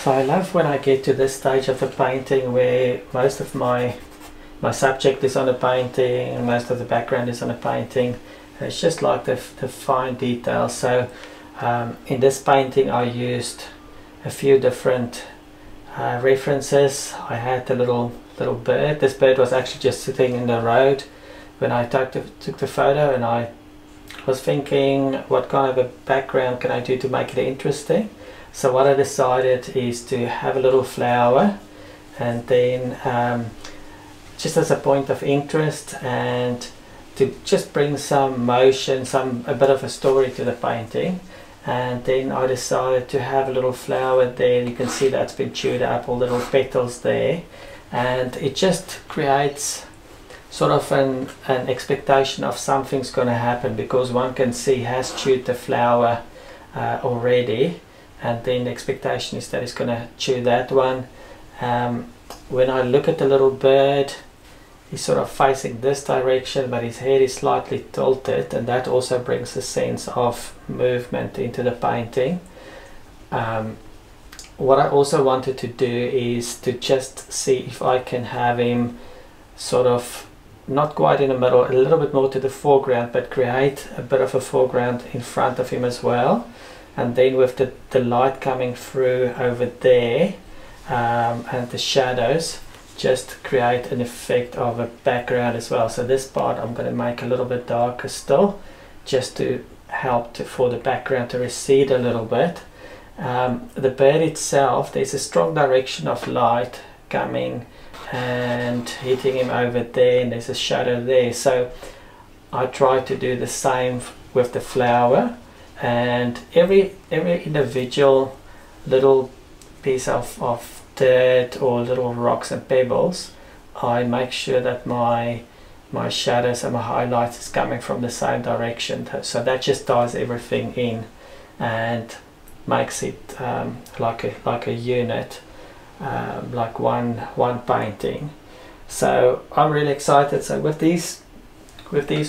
So I love when I get to this stage of the painting where most of my subject is on the painting and most of the background is on the painting. It's just like the fine details. So in this painting I used a few different references. I had the little bird. This bird was actually just sitting in the road when I took the photo, and I was thinking what kind of a background can I do to make it interesting. So what I decided is to have a little flower, and then just as a point of interest and to just bring some motion, a bit of a story to the painting. And then I decided to have a little flower there. You can see that's been chewed up, all the little petals there, and it just creates sort of an expectation of something's going to happen, because one can see he has chewed the flower already, and then the expectation is that he's going to chew that one. When I look at the little bird, he's sort of facing this direction, but his head is slightly tilted, and that also brings a sense of movement into the painting. What I also wanted to do is to just see if I can have him sort of not quite in the middle, a little bit more to the foreground, but create a bit of a foreground in front of him as well. And then with the light coming through over there and the shadows, just create an effect of a background as well. So this part I'm going to make a little bit darker still, just to help for the background to recede a little bit. The bird itself, there's a strong direction of light coming and hitting him over there, and there's a shadow there. So I try to do the same with the flower, and every individual little piece of dirt or little rocks and pebbles, I make sure that my shadows and my highlights is coming from the same direction, so that just ties everything in and makes it like a unit, like one painting. So I'm really excited. So with these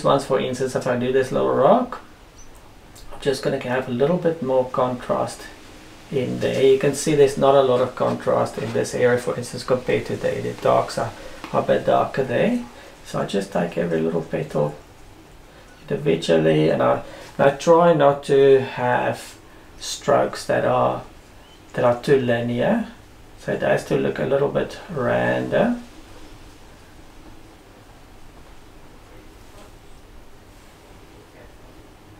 ones, for instance, if I do this little rock, I'm just going to have a little bit more contrast in there. You can see there's not a lot of contrast in this area, for instance, compared to there. The darks are a bit darker there. So I just take every little petal individually, and I try not to have strokes that are too linear, so it has to look a little bit random.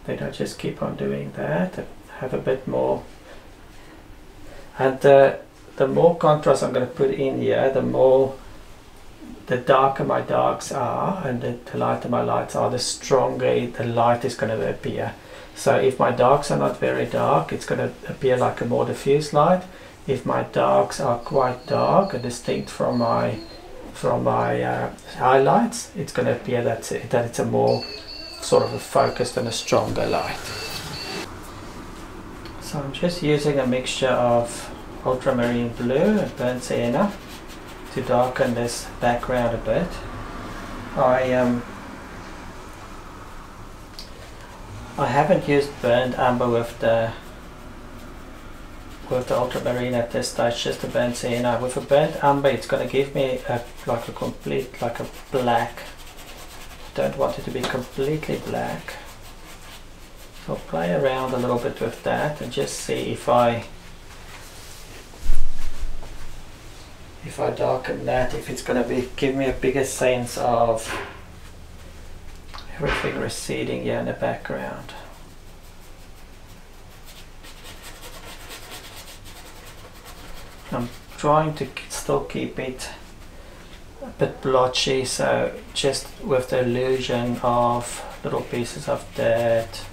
Then I just keep on doing that and have a bit more. And the more contrast I'm going to put in here, the darker my darks are and the lighter my lights are, the stronger the light is going to appear. So if my darks are not very dark, it's going to appear like a more diffuse light. If my darks are quite dark and distinct from my highlights, it's going to appear that it's a more sort of a focused and a stronger light. So I'm just using a mixture of ultramarine blue and burnt sienna to darken this background a bit. I haven't used burnt umber with the ultramarine at this stage, just the burnt sienna. With a burnt umber, it's going to give me like a black. I don't want it to be completely black. So I'll play around a little bit with that and just see if I darken that, if it's going to give me a bigger sense of everything receding here in the background. I'm trying to still keep it a bit blotchy, so just with the illusion of little pieces of dirt,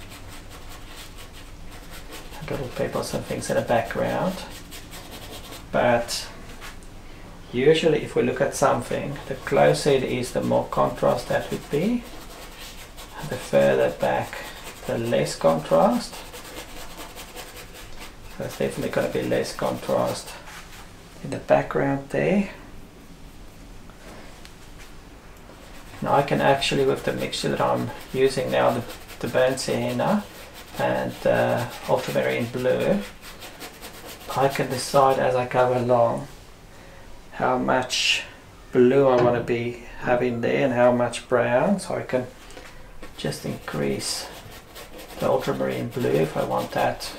little pebbles and things in the background. But usually if we look at something, the closer it is, the more contrast that would be, and the further back, the less contrast. So there's definitely going to be less contrast in the background there. Now I can actually, with the mixture that I'm using now, the burnt sienna and ultramarine blue, I can decide as I go along how much blue I want to be having there and how much brown, so I can just increase the ultramarine blue if I want that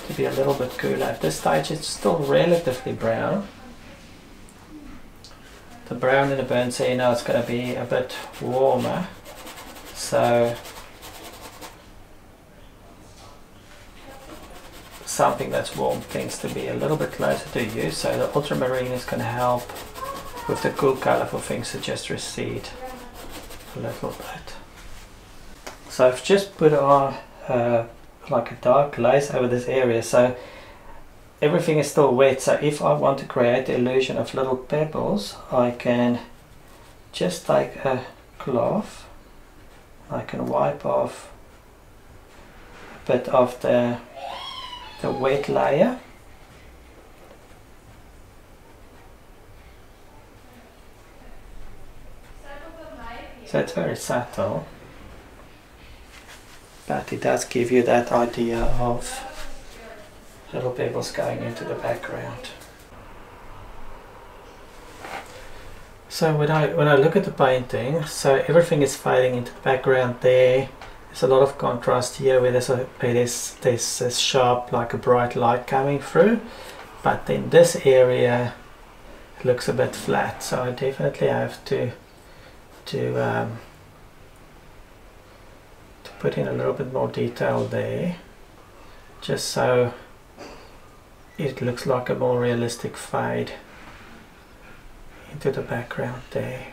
to be a little bit cooler. At this stage it's still relatively brown. The brown in the burnt sienna is going to be a bit warmer, so something that's warm tends to be a little bit closer to you, so the ultramarine is going to help with the cool color for things to just recede a little bit. So I've just put on like a dark glaze over this area, so everything is still wet. So if I want to create the illusion of little pebbles, I can just take a cloth, I can wipe off a bit of the wet layer, so it's very subtle, but it does give you that idea of little pebbles going into the background. So when I look at the painting, so everything is fading into the background there. There's a lot of contrast here where there's this sharp, like a bright light coming through, but then this area looks a bit flat, so I definitely have to put in a little bit more detail there, just so it looks like a more realistic fade into the background there.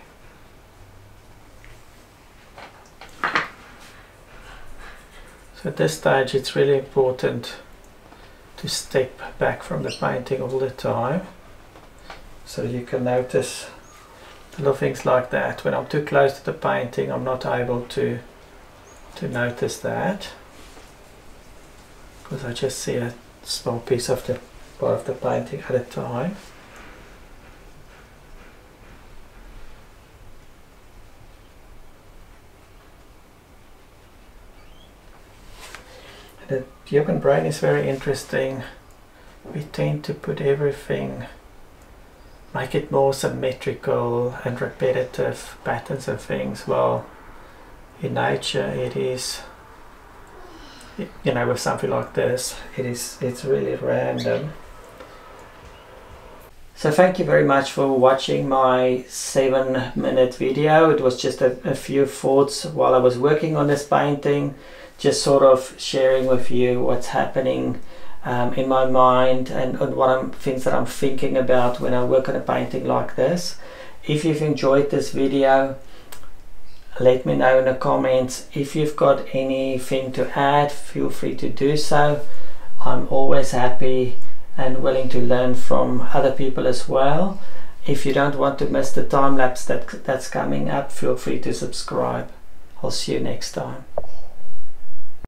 So at this stage it's really important to step back from the painting all the time, so you can notice little things like that. When I'm too close to the painting, I'm not able to notice that, because I just see a small piece of the part of the painting at a time. The human brain is very interesting. We tend to put everything, make it more symmetrical and repetitive patterns and things. Well, in nature it is, you know, with something like this, it's really random. So thank you very much for watching my 7-minute video. It was just a few thoughts while I was working on this painting, just sort of sharing with you what's happening in my mind and things that I'm thinking about when I work on a painting like this. If you've enjoyed this video, let me know in the comments. If you've got anything to add, feel free to do so. I'm always happy and willing to learn from other people as well. If you don't want to miss the time lapse that's coming up, feel free to subscribe. I'll see you next time.